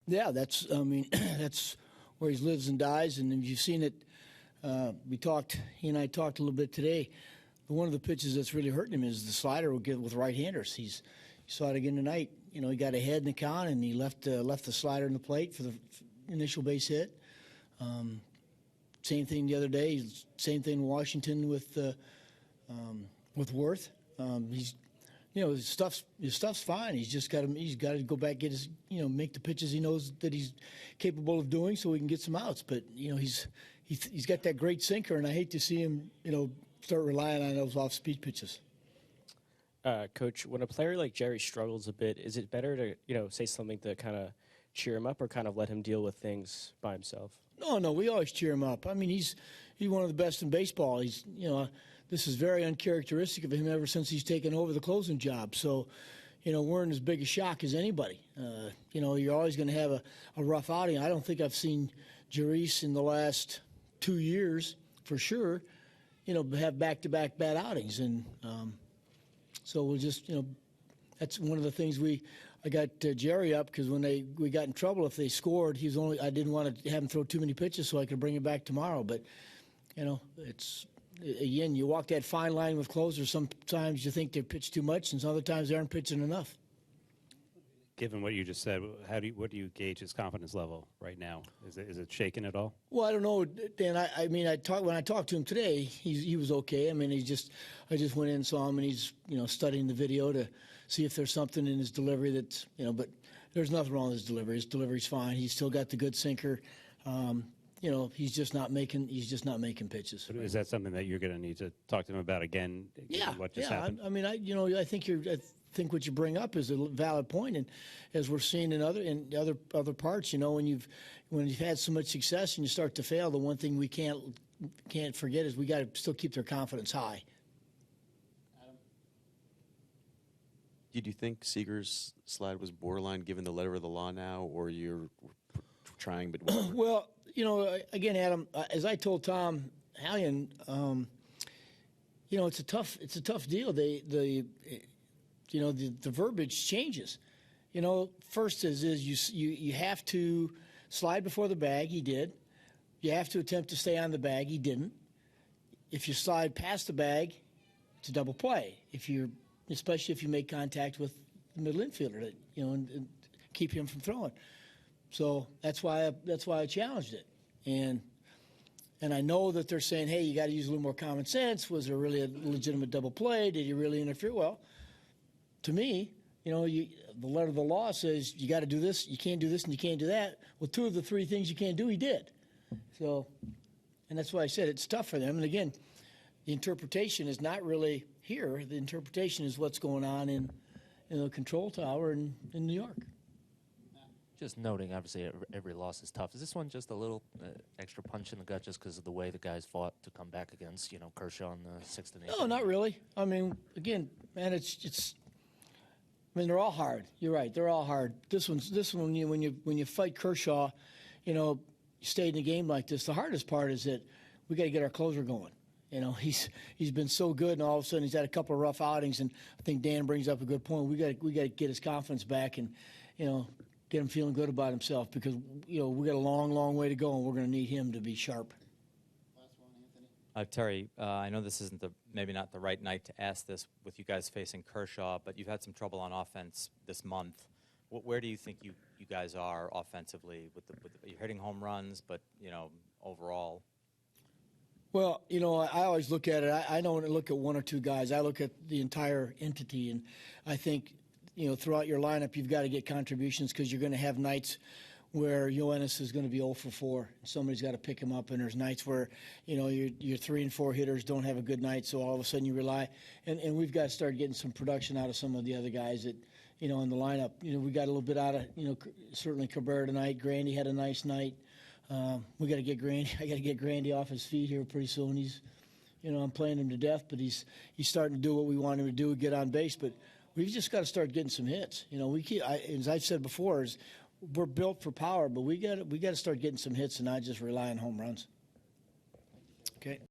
Yeah, that's, I mean, that's where he lives and dies. And you've seen it. He and I talked a little bit today. One of the pitches that's really hurting him is the slider with right-handers. You saw it again tonight. You know, he got ahead in the count and he left the slider in the plate for the initial base hit. Same thing the other day. Same thing in Washington with Worth. He's, you know, his stuff's fine. He's got to go back, get his, you know, make the pitches he knows that he's capable of doing, so he can get some outs. But you know, he's got that great sinker, and I hate to see him, you know, start relying on those off-speed pitches. Coach, when a player like Jerry struggles a bit, is it better to, you know, say something to kind of cheer him up, or kind of let him deal with things by himself? No, we always cheer him up. I mean, he's one of the best in baseball. He's, you know, this is very uncharacteristic of him ever since he's taken over the closing job. So, you know, we're in as big a shock as anybody. You know, you're always going to have a rough outing. I don't think I've seen Jeurys in the last 2 years, for sure, you know, have back-to-back bad outings. And so we'll just, you know, that's one of the things I got Jerry up because when we got in trouble, if they scored, I didn't want to have him throw too many pitches so I could bring him back tomorrow. But, you know, again, you walk that fine line with closers. Sometimes you think they pitch too much, and other times they aren't pitching enough. Given what you just said, what do you gauge his confidence level right now? Is it shaken at all? Well, I don't know, Dan. I mean, when I talked to him today, he was okay. I mean, I just went in and saw him, and he's, you know, studying the video to see if there's something in his delivery that's, you know, but there's nothing wrong with his delivery. His delivery's fine. He's still got the good sinker. You know, he's just not making pitches. Is that something that you're going to need to talk to him about again? Yeah, what just happened? I mean, I think what you bring up is a valid point, and as we're seeing in other parts, you know, when you've had so much success and you start to fail, the one thing we can't forget is we got to still keep their confidence high. Did you think Seager's slide was borderline given the letter of the law now, or you're trying but whatever? Well, you know, again, Adam, as I told Tom Hallion, you know, it's a tough deal. The verbiage changes. You know, first is you have to slide before the bag. He did. You have to attempt to stay on the bag. He didn't. If you slide past the bag, it's a double play. Especially if you make contact with the middle infielder, you know, and keep him from throwing. So that's why I challenged it, and I know that they're saying, hey, you got to use a little more common sense. Was there really a legitimate double play? Did you really interfere? Well, to me, you know, the letter of the law says you got to do this, you can't do this, and you can't do that. Well, 2 of the 3 things you can't do, he did. So, and that's why I said it's tough for them. And again, the interpretation is not really here. The interpretation is what's going on in the control tower in New York. Just noting, obviously, every loss is tough. Is this one just a little extra punch in the gut just because of the way the guys fought to come back against, you know, Kershaw in the 6th and 8th? No, not really. I mean, again, man, it's. I mean, they're all hard. You're right. They're all hard. This one, when you fight Kershaw, you know, you stayed in a game like this. The hardest part is that we got to get our closer going. You know, he's been so good, and all of a sudden he's had a couple of rough outings. And I think Dan brings up a good point. We got to get his confidence back, and you know, get him feeling good about himself because, you know, we got a long, long way to go, and we're going to need him to be sharp. Last one, Anthony. Terry, I know this isn't maybe not the right night to ask this with you guys facing Kershaw, but you've had some trouble on offense this month. Where do you think you guys are offensively? You're hitting home runs, but, you know, overall? Well, you know, I always look at it. I don't look at 1 or 2 guys. I look at the entire entity, and I think, you know, throughout your lineup, you've got to get contributions because you're going to have nights where Yoenis is going to be 0 for 4. Somebody's got to pick him up, and there's nights where, you know, your 3 and 4 hitters don't have a good night, so all of a sudden you rely. And we've got to start getting some production out of some of the other guys that, you know, in the lineup. You know, we got a little bit out of, you know, certainly Cabrera tonight. Grandy had a nice night. We got to get Grandy. I got to get Grandy off his feet here pretty soon. He's, you know, I'm playing him to death, but he's starting to do what we want him to do, get on base, but we've just got to start getting some hits. You know, as I've said before, we're built for power, but we got to start getting some hits and not just rely on home runs. Okay.